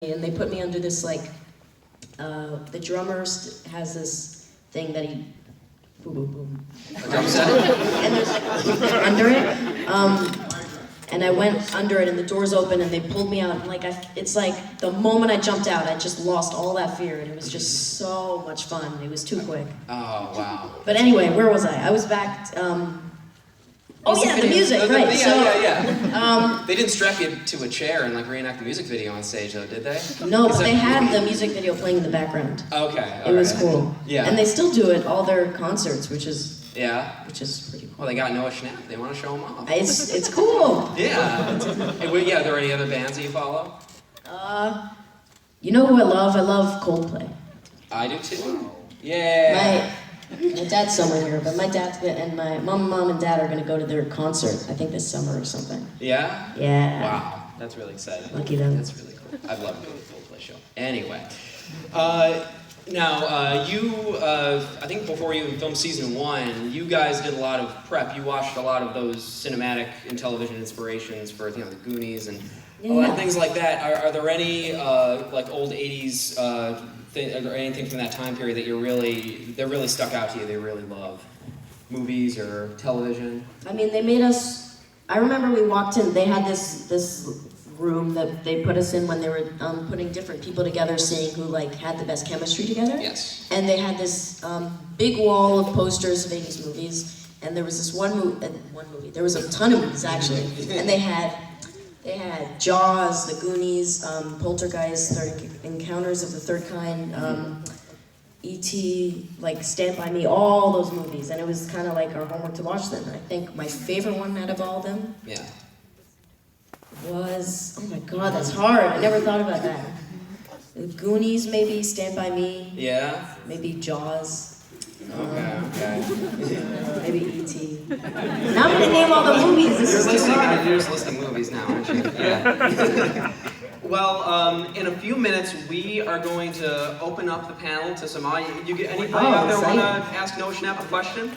and they put me under this the drummer has this thing that he boom boom boom and there's under it and I went under it and the doors open and they pulled me out and it's like the moment I jumped out I just lost all that fear and it was just so much fun. It was too quick. Oh wow. But anyway, where was I was back oh yeah, the music, right. Yeah. They didn't strap you to a chair and reenact the music video on stage though, did they? No, but they had the music video playing in the background. Okay. It was cool. Yeah. And they still do it all their concerts, which is pretty cool. Well, they got Noah Schnapp. They want to show him off. It's cool. Yeah. Hey, are there any other bands that you follow? You know who I love? I love Coldplay. I do too. Yeah. My dad's somewhere here, but my dad and my mom and dad are gonna go to their concert. I think this summer or something. Yeah. Yeah. Wow, that's really exciting. Lucky them. That's really cool. I'd love to go to the Coldplay show. Anyway, now you, I think before you filmed season 1, you guys did a lot of prep. You watched a lot of those cinematic and television inspirations for the Goonies and a lot of things like that. Are there any old 80s? Or anything from that time period that that really stuck out to you, they really love? Movies or television? I mean, they made us, I remember we walked in, they had this room that they put us in when they were putting different people together, seeing who had the best chemistry together. Yes. And they had this big wall of posters of 80s movies, and there was this one movie, there was a ton of movies actually, and they had Jaws, The Goonies, Poltergeist, Encounters of the Third Kind, E.T., Stand By Me, all those movies. And it was kind of like our homework to watch them. And I think my favorite one out of all of them was, oh my God, that's hard. I never thought about that. The Goonies, maybe, Stand By Me. Yeah? Maybe Jaws. Okay. Maybe E.T. Now I'm gonna name all the movies. You're just listing movies now, aren't you? Yeah. Well, in a few minutes, we are going to open up the panel to some audience. Anybody out there want to ask Noah Schnapp a question?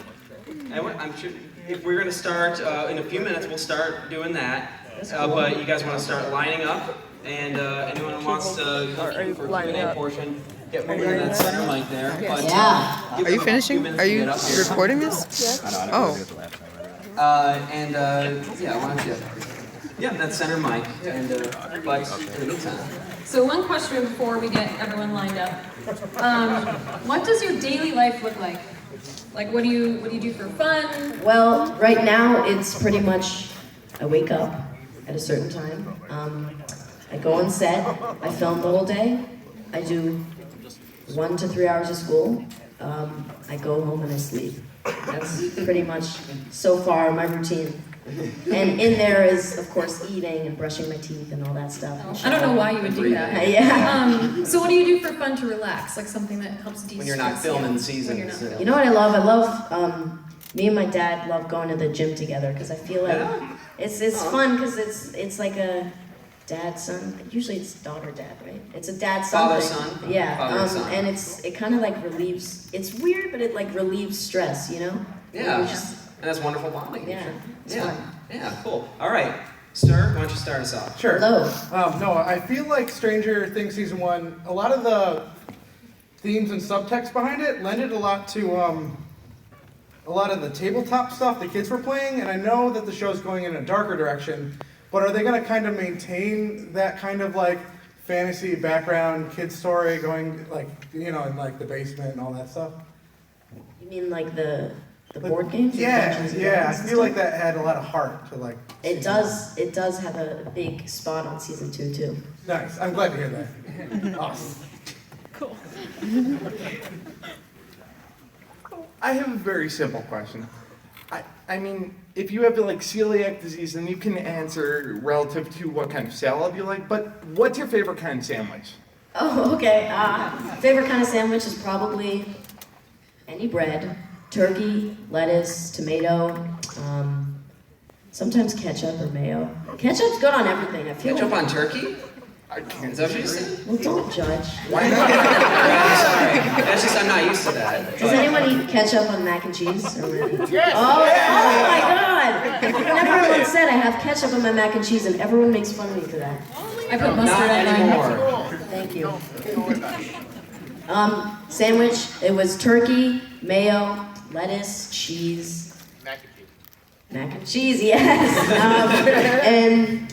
I'm sure if we're going to start in a few minutes, we'll start doing that. But you guys want to start lining up, and anyone who wants to go for the Q&A portion. Get moving to that center mic there. But, Are you finishing? Are you recording this? Yes. Oh. Why don't you? Yeah, that center mic. And but in the meantime. So one question before we get everyone lined up. What does your daily life look like? What do you do for fun? Well, right now it's pretty much I wake up at a certain time. I go on set. I film the whole day. I do 1 to 3 hours of school. I go home and I sleep. That's pretty much, so far, my routine. And in there is, of course, eating and brushing my teeth and all that stuff. I don't know why you would do that. Yeah. So what do you do for fun to relax? Something that helps de-stress when you're not filming seasons. You know what I love? I love, me and my dad love going to the gym together because I feel like it's fun because it's like a dad-son, usually it's daughter-dad, right? It's a dad-son thing. Father-son? Yeah, Father-son. and it kind of relieves, it's weird, but it relieves stress, you know? Yeah, and that's wonderful bonding. Yeah, it's yeah. fun. Yeah, cool. All right, Stir, why don't you start us off? Sure. Hello. No, I feel like Stranger Things Season 1, a lot of the themes and subtext behind it lended a lot to a lot of the tabletop stuff the kids were playing, and I know that the show's going in a darker direction, but are they going to kind of maintain that kind of fantasy background kid story going in the basement and all that stuff? You mean the board games? Yeah. I feel like that had a lot of heart to It does have a big spot on season 2 too. Nice. I'm glad to hear that. Awesome. Cool. I have a very simple question. I mean, if you have celiac disease, then you can answer relative to what kind of salad you like, but what's your favorite kind of sandwich? Oh, okay. Favorite kind of sandwich is probably any bread, turkey, lettuce, tomato, sometimes ketchup or mayo. Ketchup's good on everything. I feel Ketchup on turkey? I can't Is that what you said? Well, don't judge. Why not? I'm sorry. That's just, I'm not used to that. Does anyone eat ketchup on mac and cheese? Yes! Oh my God! Everyone said I have ketchup on my mac and cheese, and everyone makes fun of me for that. I put mustard Not on mine. anymore. you. Sandwich, it was turkey, mayo, lettuce, cheese. Mac and cheese, yes. And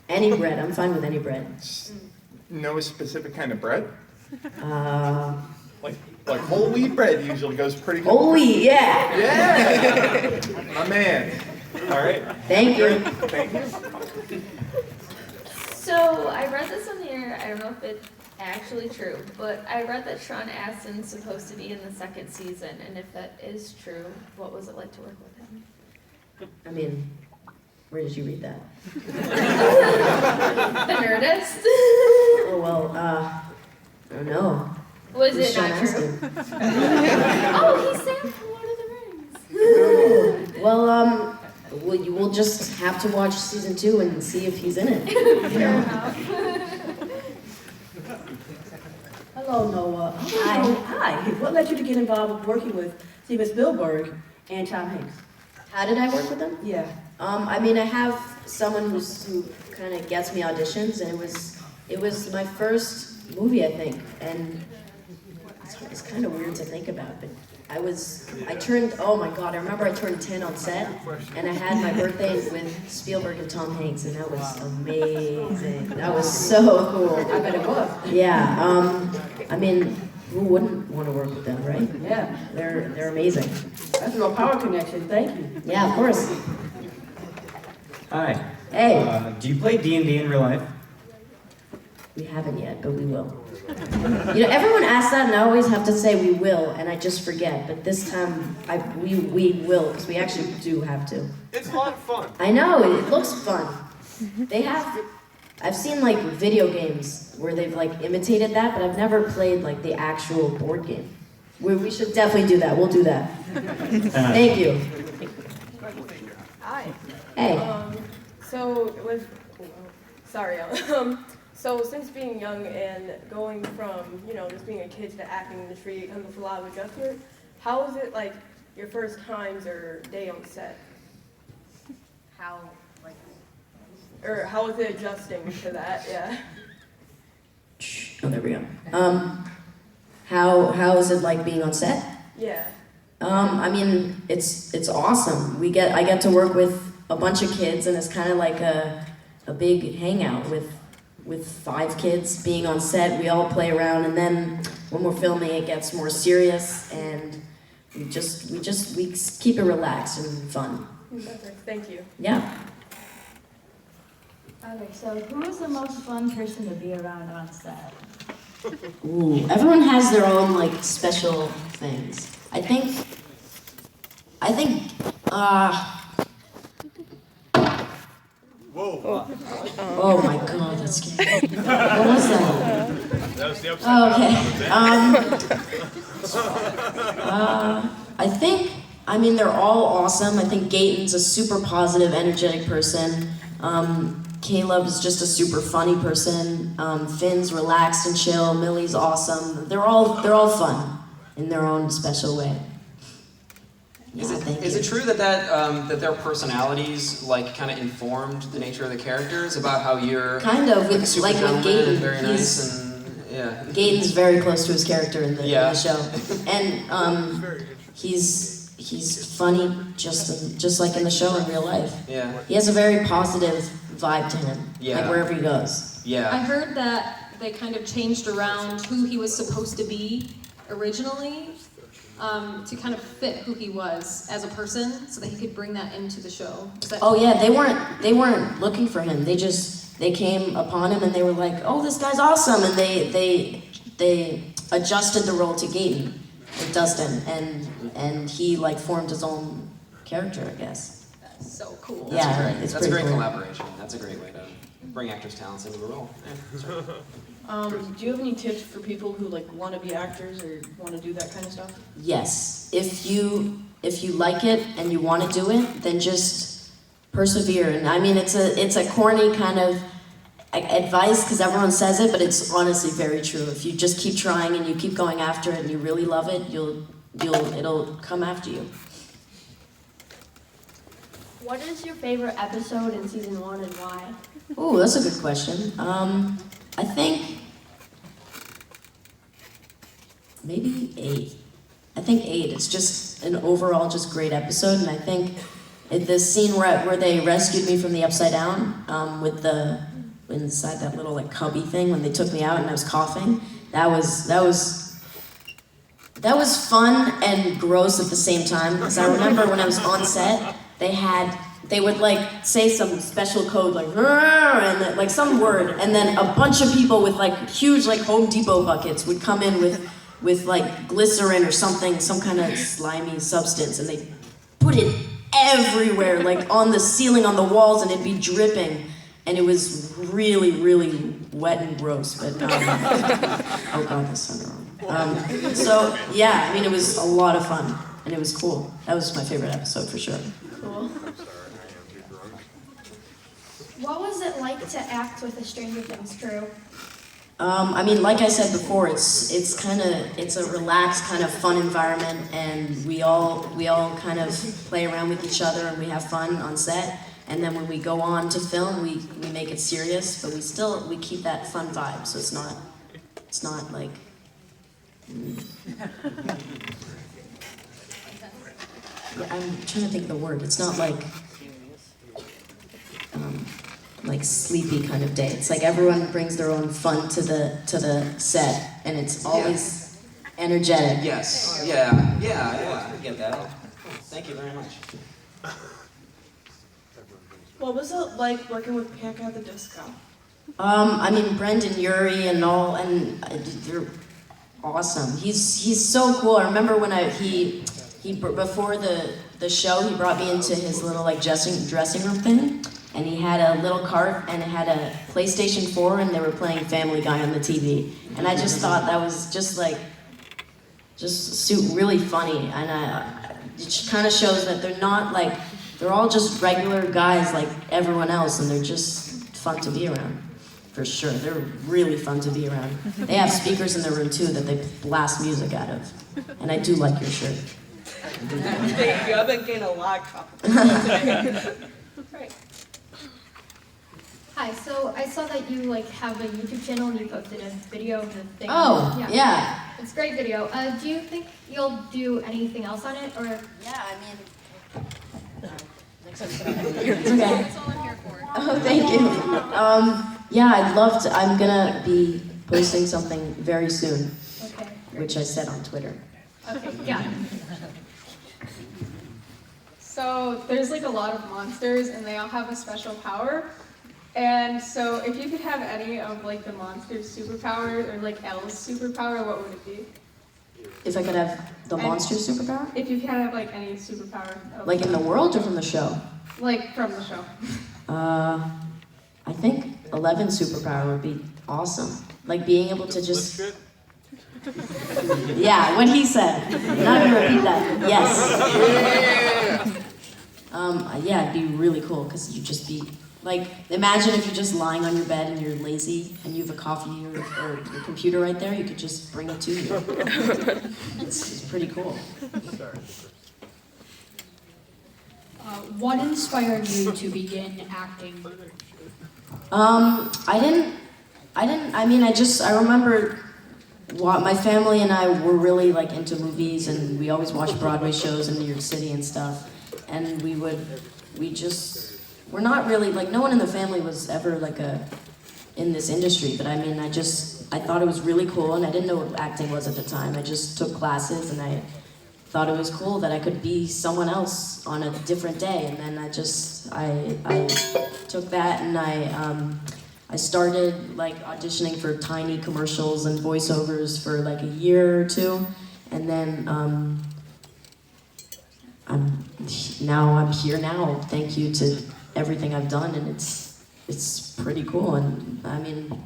any bread. I'm fine with any bread. No specific kind of bread? Uh, Like whole wheat bread usually goes pretty good. whole wheat, yeah. Yeah! My man. All right. Thank you. Thank you. So I read this on the air. I don't know if it's actually true, but I read that Sean Astin's supposed to be in the second season, and if that is true, what was it like to work with him? I mean, where did you read that? The Nerdist. Oh, well, I don't know. Was Who's it Sean not true? Astin? Oh, he's Sam from Lord of the Rings. Well, you will just have to watch season 2 and see if he's in it. Fair enough. Hello, Noah. Hi. What led you to get involved with working with Steven Spielberg and Tom Hanks? How did I work with him? Yeah. I mean, I have someone who kind of gets me auditions, and it was my first movie, I think, and it's kind of weird to think about, but I turned, oh my God, I remember I turned 10 on set, and I had my birthday with Spielberg and Tom Hanks, and that was amazing. That was so cool. I bet it was. Yeah, I mean, who wouldn't want to work with them, right? Yeah. They're amazing. That's a real power connection. Thank you. Yeah, of course. Hi. Hey. Do you play D&D in real life? We haven't yet, but we will. You know, everyone asks that, and I always have to say we will, and I just forget. But this time, we will, because we actually do have to. It's a lot of fun. I know, it looks fun. I've seen like video games where they've like imitated that, but I've never played like the actual board game. We should definitely do that. We'll do that. Thank you. Hi. Hey. So it was, sorry. So since being young and going from, just being a kid to the acting industry, it comes with a lot of adjustment. How was it like your first times or day on set? Or how was it adjusting to that? Yeah. Oh, there we go. How is it like being on set? Yeah. I mean, it's awesome. I get to work with a bunch of kids, and it's kind of like a big hangout with 5 kids being on set. We all play around, and then when we're filming, it gets more serious, and we keep it relaxed and fun. Perfect. Thank you. Yeah. Okay, so who is the most fun person to be around on set? Ooh, everyone has their own like special things. I think. Whoa. Oh my God, that's scary. What was that? That was the upside I mean, they're all awesome. I think Gaten's a super positive, energetic person. Caleb is just a super funny person. Finn's relaxed and chill. Millie's awesome. They're all fun in their own special way. Is it true that their personalities like kind of informed the nature of the characters about how you're kind of like a super with gentleman Gaten? and very nice and yeah. Gaten's very close to his character in the show, and he's funny just like in the show in real life. Yeah. He has a very positive vibe to him, Yeah. like wherever he goes. Yeah. I heard that they kind of changed around who he was supposed to be originally to kind of fit who he was as a person, so that he could bring that into the show. Oh yeah, they weren't looking for him. They came upon him and they were like, "Oh, this guy's awesome," and they adjusted the role to Gaten, with Dustin, and he like formed his own character, I guess. That's so cool. It's That's a great cool. collaboration. That's a great way to bring actors' talents into the role. Yeah, Do you have any tips for people who like want to be actors or want to do that kind of stuff? Yes, if you like it and you want to do it, then just persevere. And I mean, it's a corny kind of advice because everyone says it, but it's honestly very true. If you just keep trying and you keep going after it and you really love it, it'll come after you. What is your favorite episode in season 1 and why? Ooh, that's a good question. I think maybe 8. I think 8. It's just an overall just great episode, and I think the scene where they rescued me from the Upside Down, with the inside that little like cubby thing when they took me out and I was coughing. That was fun and gross at the same time, because I remember when I was on set, they would like say some special code like and then, like some word, and then a bunch of people with like huge like Home Depot buckets would come in with like glycerin or something, some kind of slimy substance, and they put it everywhere, like on the ceiling, on the walls, and it'd be dripping, and it was really, really wet and gross. But oh god, this sounded wrong. So yeah, I mean, it was a lot of fun, and it was cool. That was my favorite episode for sure. Cool. What was it like to act with a Stranger Things crew? I mean, like I said before, it's a relaxed kind of fun environment, and we all kind of play around with each other, and we have fun on set. And then when we go on to film, we make it serious, but we keep that fun vibe. So it's not like. Yeah, I'm trying to think of the word. It's not like sleepy kind of day. It's like everyone brings their own fun to the set, and it's always energetic. Yes. Yeah. I get that. Thank you very much. What was it like working with Panic at the Disco? I mean, Brendan, Urie, and they're awesome. He's so cool. I remember when he before the show, he brought me into his little like dressing room thing, and he had a little cart, and it had a PlayStation 4, and they were playing Family Guy on the TV, and I just thought that was just really funny, and it kind of shows that they're all just regular guys like everyone else, and they're just fun to be around. For sure, they're really fun to be around. They have speakers in their room too that they blast music out of. And I do like your shirt. Thank you. I've been getting a lot of compliments today. Right. Hi, so I saw that you have a YouTube channel and you posted a video of the thing. Oh, yeah. It's a great video. Do you think you'll do anything else on it, or? Yeah, I mean. It's okay. That's all I'm here for. Oh, thank you. Yeah, I'd love to. I'm gonna be posting something very soon, Okay. which I said on Twitter. Okay, got it. So there's like a lot of monsters and they all have a special power. And so if you could have any of like the monster's superpowers or like Elle's superpower, what would it be? If I could have the monster superpower? If you could have like any superpower. Like in the world or from the show? Like from the show. I think 11's superpower would be awesome. Like being able to just. Yeah, what he said. I'm not gonna repeat that. Yes. Yeah, it'd be really cool because you'd just be like, imagine if you're just lying on your bed and you're lazy and you have a coffee or your computer right there, you could just bring it to you. It's pretty cool. What inspired you to begin acting? I remember my family and I were really like into movies, and we always watched Broadway shows in New York City and stuff, and we're not really, like, no one in the family was ever like in this industry, but I mean, I thought it was really cool, and I didn't know what acting was at the time. I just took classes, and I thought it was cool that I could be someone else on a different day, and then I took that, and I started like auditioning for tiny commercials and voiceovers for like a year or two, and then I'm here now. Thank you to everything I've done, and it's pretty cool. And I mean,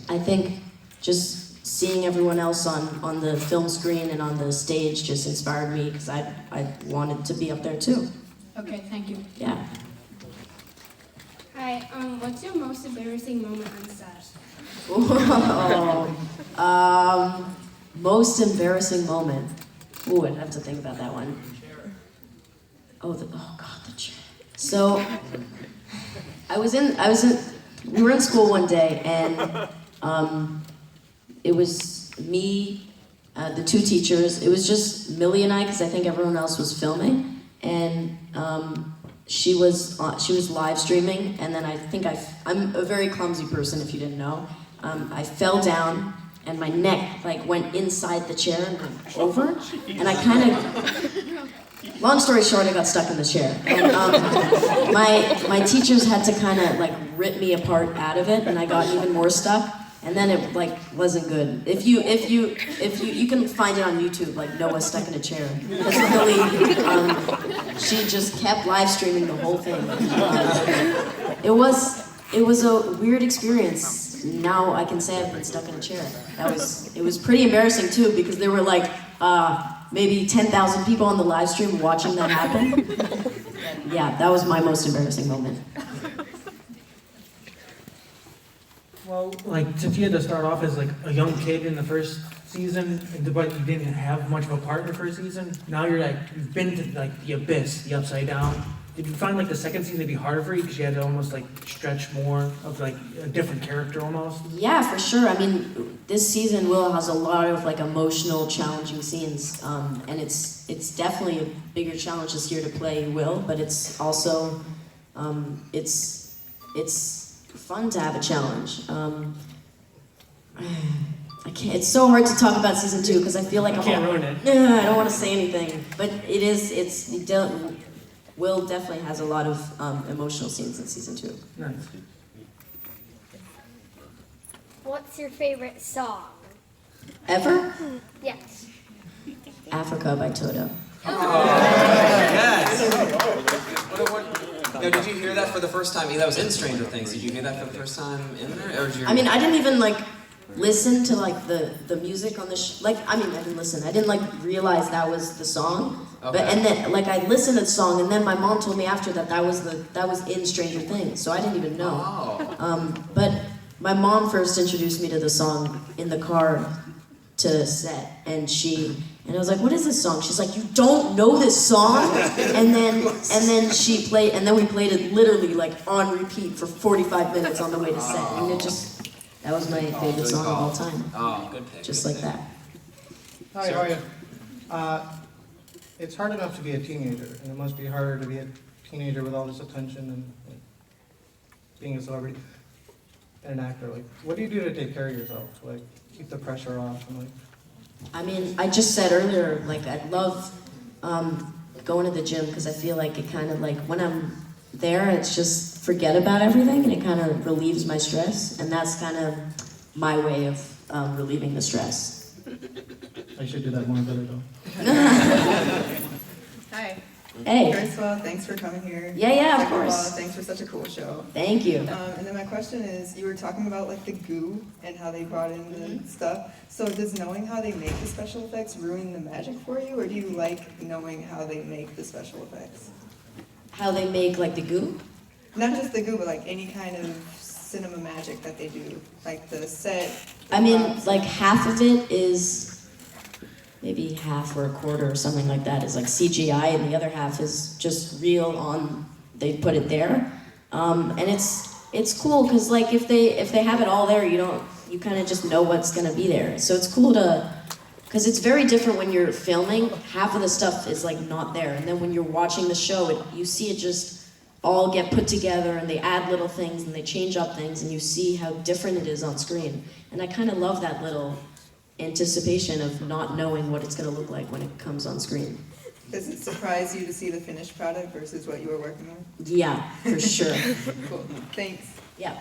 I think just seeing everyone else on the film screen and on the stage just inspired me, because I wanted to be up there too. Okay, thank you. Yeah. Hi, what's your most embarrassing moment on set? Most embarrassing moment. Ooh, I'd have to think about that one. The chair. So, we were in school one day, and it was me, the two teachers. It was just Millie and I, because I think everyone else was filming, and she was live streaming, and then I'm a very clumsy person, if you didn't know. I fell down, and my neck like went inside the chair and went over, and I kind of, long story short, I got stuck in the chair, and my teachers had to kind of like rip me apart out of it, and I got even more stuck. And then it like wasn't good. If you can find it on YouTube, like Noah stuck in a chair. That's really, she just kept live streaming the whole thing. It was a weird experience. Now I can say I've been stuck in a chair. It was pretty embarrassing too, because there were like maybe 10,000 people on the live stream watching that happen. Yeah, that was my most embarrassing moment. Well, like, since you had to start off as like a young kid in the first season, but you didn't have much of a part in the first season, now you've been to like the abyss, the upside down. Did you find like the second season to be harder for you because you had to almost like stretch more of like a different character almost? Yeah, for sure. I mean, this season Will has a lot of like emotional, challenging scenes, and it's definitely a bigger challenge this year to play Will, but it's also it's fun to have a challenge. I can't. It's so hard to talk about season 2 because I feel like I can't ruin it. I don't want to say anything, but it is. Will definitely has a lot of emotional scenes in season 2. Nice. What's your favorite song? Ever? Yes. Africa by Toto. Yes! Now, did you hear that for the first time? That was in Stranger Things. Did you hear that for the first time in there? Or did you... I mean, I didn't even like listen to like the music on the I didn't listen. I didn't like realize that was the song. Okay. But and then like I listened to the song, and then my mom told me after that that was in Stranger Things. So I didn't even know. Oh. But my mom first introduced me to the song in the car to set, and I was like, "What is this song?" She's like, "You don't know this song?" And then she played, and then we played it literally like on repeat for 45 minutes on the way to set, and that was my favorite song of all time. Oh, good pick. Just like that. Hi, how are you? It's hard enough to be a teenager, and it must be harder to be a teenager with all this attention and like, being a celebrity and an actor. Like, what do you do to take care of yourself? To, like, keep the pressure off and like. I mean, I just said earlier, like I love going to the gym because I feel like it kind of like when I'm there, it's just forget about everything and it kind of relieves my stress, and that's kind of my way of relieving the stress. I should do that more better though. Hi. Hey. First of all, thanks for coming here. Yeah, of Second course. all, thanks for such a cool show. Thank you. And then my question is, you were talking about like the goo and how they brought in the stuff. So does knowing how they make the special effects ruin the magic for you, or do you like knowing how they make the special effects? How they make like the goo? Not just the goo, but like any kind of cinema magic that they do, like the set. I mean, like half of it is maybe half or a quarter or something like that is like CGI, and the other half is just real on. They put it there, and it's cool because like if they have it all there, you kind of just know what's gonna be there. So it's cool because it's very different when you're filming. Half of the stuff is like not there, and then when you're watching the show, you see it just all get put together, and they add little things and they change up things, and you see how different it is on screen. And I kind of love that little anticipation of not knowing what it's going to look like when it comes on screen. Does it surprise you to see the finished product versus what you were working on? Yeah, for sure. Cool. Thanks. Yeah.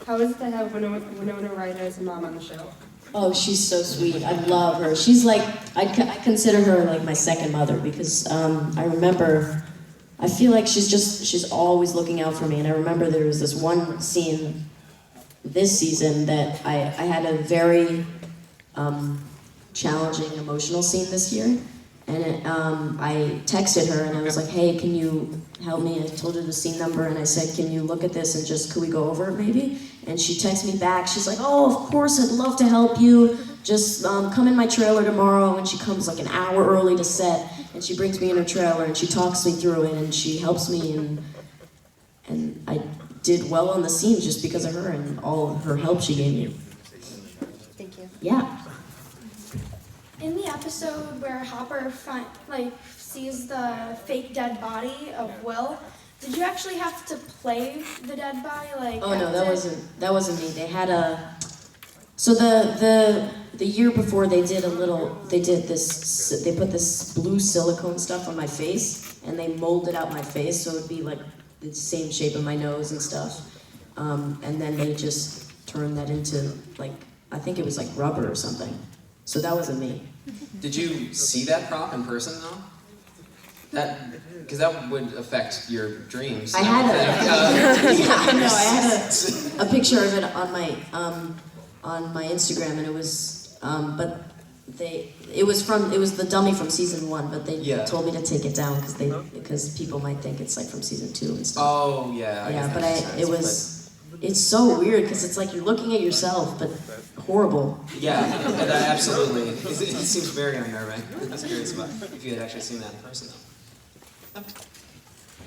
How is it to have Winona Ryder as a mom on the show? Oh, she's so sweet. I love her. She's like, I consider her like my second mother because I remember, I feel like she's always looking out for me. And I remember there was this one scene this season that I had a very challenging emotional scene this year. And I texted her and I was like, hey, can you help me? I told her the scene number and I said, can you look at this and just, could we go over it maybe? And she texted me back. She's like, oh, of course, I'd love to help you. Just come in my trailer tomorrow. And she comes like an hour early to set. And she brings me in her trailer and she talks me through it and she helps me. And I did well on the scene just because of her and all her help she gave me. Thank you. yeah. In the episode where Hopper sees the fake dead body of Will, did you actually have to play the dead body? Oh no, that wasn't me. They had a. So the year before they did they put this blue silicone stuff on my face and they molded out my face so it'd be like the same shape of my nose and stuff. And then they just turned that into like, I think it was like rubber or something. So that wasn't me. Did you see that prop in person though? Because that would affect your dreams. I had a picture of it on my Instagram, and it was but it was the dummy from season 1, but they told me to take it down because people might think it's like from season 2 and stuff. Oh yeah. Yeah, but it's so weird because it's like you're looking at yourself, but horrible. Yeah, that absolutely. It seems very unnerving. I was curious about if you had actually seen that in person though.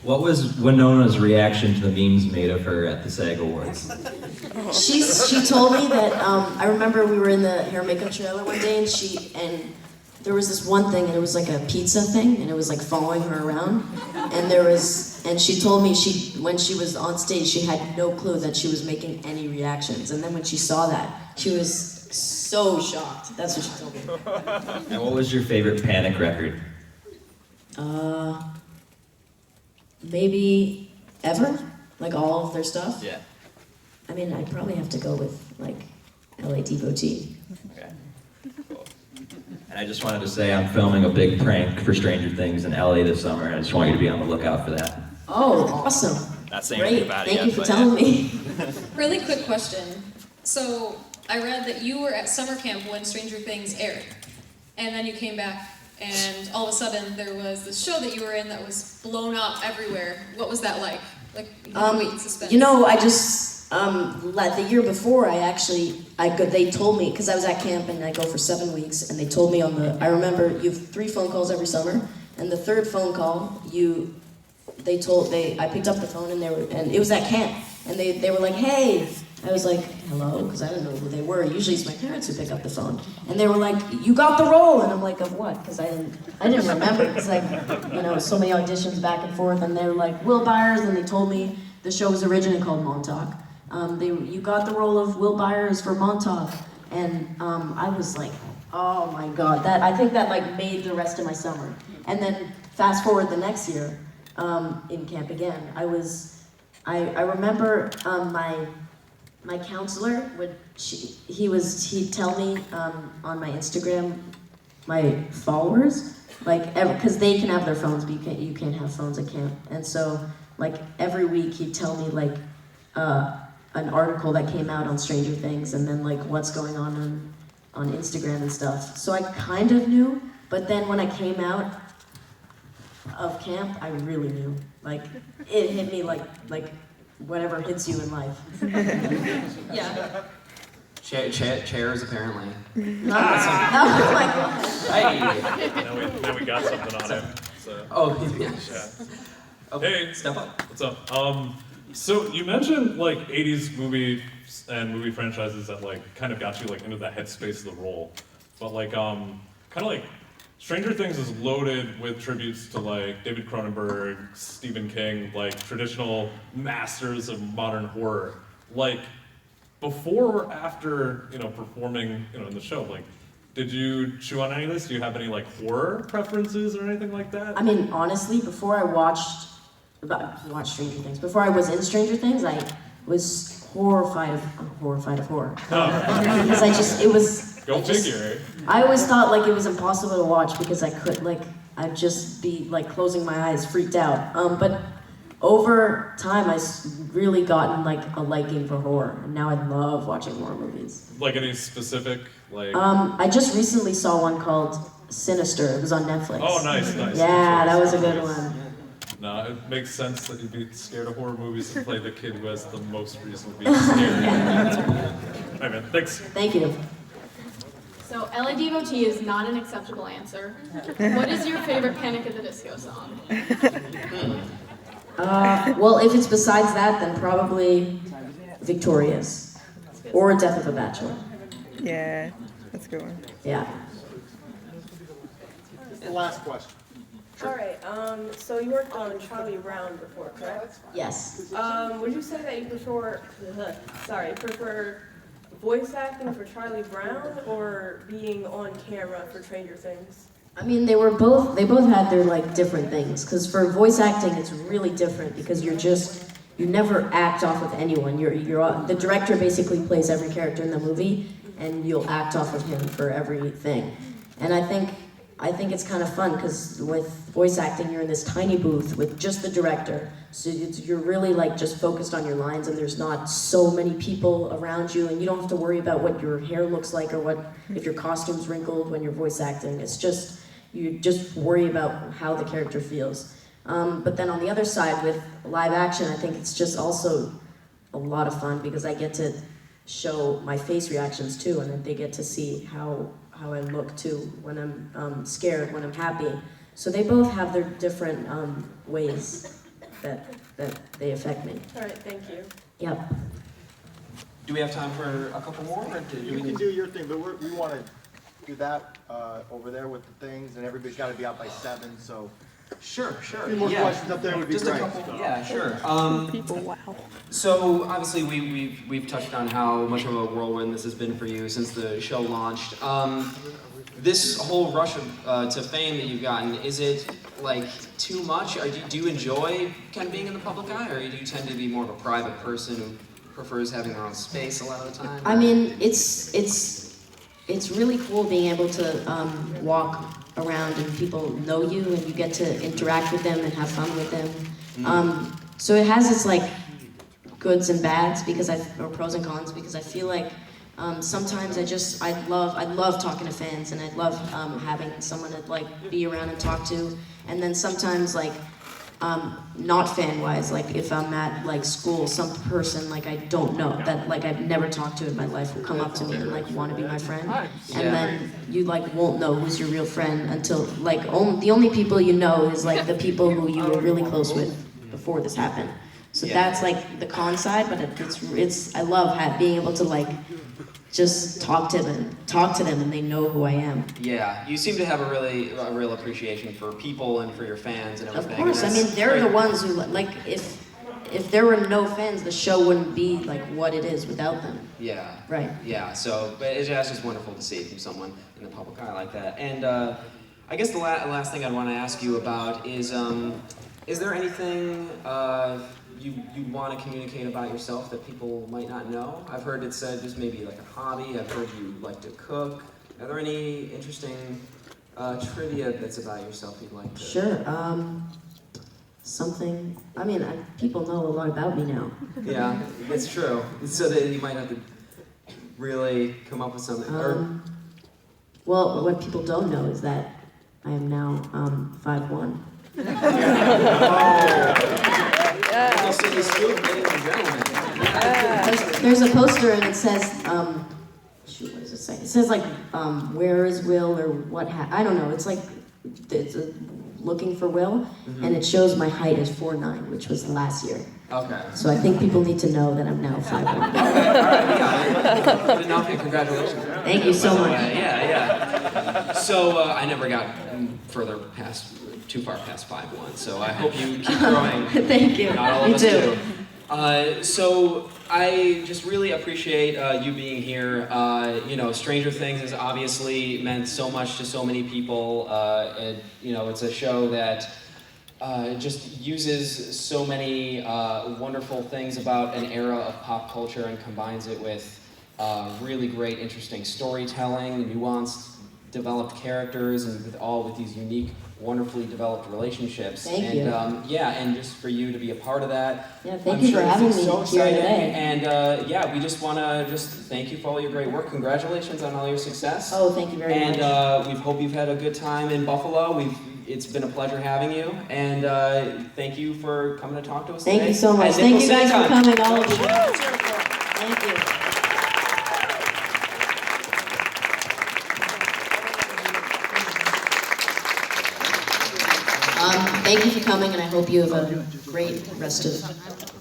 What was Winona's reaction to the memes made of her at the SAG Awards? She told me that I remember we were in the hair and makeup trailer one day and there was this one thing and it was like a pizza thing and it was like following her around and she told me when she was on stage she had no clue that she was making any reactions, and then when she saw that she was so shocked. That's what she told me. And what was your favorite Panic record? Maybe Ever, like all of their stuff. Yeah. I mean, I'd probably have to go with like LA Devotee. Okay. Cool. And I just wanted to say I'm filming a big prank for Stranger Things in LA this summer, and I just want you to be on the lookout for that. Oh, awesome. Not saying Great. anything about it Thank yet, you for but telling me. Really quick question. So I read that you were at summer camp when Stranger Things aired, and then you came back, and all of a sudden there was this show that you were in that was blown up everywhere. What was that like? Like, wait, suspense. You know, I just like the year before, they told me because I was at camp and I go for 7 weeks, and they told me I remember you have 3 phone calls every summer, and the 3rd phone call I picked up the phone and it was at camp, and they were like, hey. I was like, hello, because I didn't know who they were. Usually it's my parents who pick up the phone. And they were like, you got the role. And I'm like, of what? Because I didn't remember. It's like, so many auditions back and forth. And they were like, Will Byers. And they told me the show was originally called Montauk. You got the role of Will Byers for Montauk. And I was like, oh my God. I think that like made the rest of my summer. And then fast forward the next year in camp again. I remember my counselor he'd tell me on my Instagram my followers, like because they can have their phones but you can't have phones at camp, and so like every week he'd tell me like an article that came out on Stranger Things and then like what's going on Instagram and stuff. So I kind of knew, but then when I came out of camp I really knew. Like it hit me like whatever hits you in life. Yeah. Chairs, apparently. Oh my God. Hey. Now we got something on him. So. Oh, yeah. Okay. Hey, step up. What's up? So you mentioned like 80s movies and movie franchises that like kind of got you like into that headspace of the role, but like kind of like Stranger Things is loaded with tributes to like David Cronenberg, Stephen King, like traditional masters of modern horror. Like before or after, performing, in the show, like did you chew on any of this? Do you have any like horror preferences or anything like that? I mean, honestly, before I watched Stranger Things, before I was in Stranger Things, I was horrified of horror. Because Go figure. I always thought like it was impossible to watch because I'd just be like closing my eyes, freaked out. But over time, I've really gotten like a liking for horror, and now I love watching horror movies. Like any specific like? I just recently saw one called Sinister. It was on Netflix. Oh, nice. Yeah, that was a good one. No, it makes sense that you'd be scared of horror movies and play the kid who has the most reason to be scared. All right, man. Thanks. Thank you. So, LA Devotee is not an acceptable answer. What is your favorite Panic at the Disco song? Well, if it's besides that, then probably Victorious or Death of a Bachelor. Yeah. That's a good one. Yeah. The last question. All right. So you worked on Charlie Brown before, correct? Yes. Would you say that you prefer voice acting for Charlie Brown or being on camera for Stranger Things? I mean, they both had their like different things. Because for voice acting, it's really different because you never act off of anyone. The director basically plays every character in the movie, and you'll act off of him for everything. And I think it's kind of fun because with voice acting, you're in this tiny booth with just the director. So you're really like just focused on your lines, and there's not so many people around you, and you don't have to worry about what your hair looks like or if your costume's wrinkled when you're voice acting. It's just, you just worry about how the character feels. But then on the other side with live action, I think it's just also a lot of fun because I get to show my face reactions too, and then they get to see how I look too when I'm scared, when I'm happy. So they both have their different ways that they affect me. All right, thank you. Yep. Do we have time for a couple more? Or You can do your thing, but we want to do that over there with the things, and everybody's got to be out by 7, so. Sure. A few more questions up there would be Just great. a couple, yeah, sure. People, wow. So obviously we've touched on how much of a whirlwind this has been for you since the show launched. This whole rush to fame that you've gotten, is it like too much? Or do you enjoy kind of being in the public eye, or do you tend to be more of a private person who prefers having their own space a lot of the time? I mean, it's really cool being able to walk around and people know you and you get to interact with them and have fun with them. So it has its like goods and bads or pros and cons, because I feel like sometimes I love talking to fans, and I love having someone to like be around and talk to. And then sometimes like not fan wise, like if I'm at like school, some person like I don't know that like I've never talked to in my life will come up to me and like want to be my friend, and then you like won't know who's your real friend until like the only people you know is like the people who you were really close with before this happened. So that's like the con side, but it's I love being able to like just talk to them and they know who I am. Yeah, you seem to have a real appreciation for people and for your fans and everything. Of course, I mean they're the ones who like if there were no fans, the show wouldn't be like what it is without them. Yeah. Right. Yeah. So, but it's just wonderful to see from someone in the public eye like that. And I guess the last thing I'd want to ask you about is there anything you want to communicate about yourself that people might not know? I've heard it said just maybe like a hobby. I've heard you like to cook. Are there any interesting trivia bits about yourself you'd like to? Sure. Something. I mean, people know a lot about me now. Yeah, it's true. So that you might have to really come up with something. Well, what people don't know is that I am now 5'1". There's a poster and it says, shoot, what does it say? It says like, where is Will or what? I don't know. It's like, looking for Will, and it shows my height is 4'9", which was last year. Okay. So I think people need to know that I'm now 5'1". Okay, all right, yeah. Good enough, and congratulations. Thank you so much. Yeah. So I never got too far past 5'1", so I hope you keep growing. Thank you. Not all of Me us too. do. So I just really appreciate you being here. Stranger Things has obviously meant so much to so many people. And it's a show that just uses so many wonderful things about an era of pop culture and combines it with really great, interesting storytelling, nuanced, developed characters, and with these unique, wonderfully developed relationships. Thank you. And just for you to be a part of that. Yeah, thank you for having me so here exciting. today. And we just want to thank you for all your great work. Congratulations on all your success. Oh, thank you very much. And we hope you've had a good time in Buffalo. It's been a pleasure having you. And thank you for coming to talk to us today. Thank you so much. Thank you guys for coming, all of you. Thank you. Thank you for coming, and I hope you have a great rest of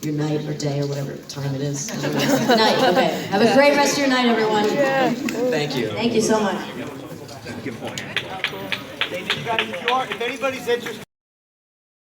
your night or day or whatever time it is. Night, okay. Have a great rest of your night, everyone. Thank you. Thank you so much. If anybody's interested.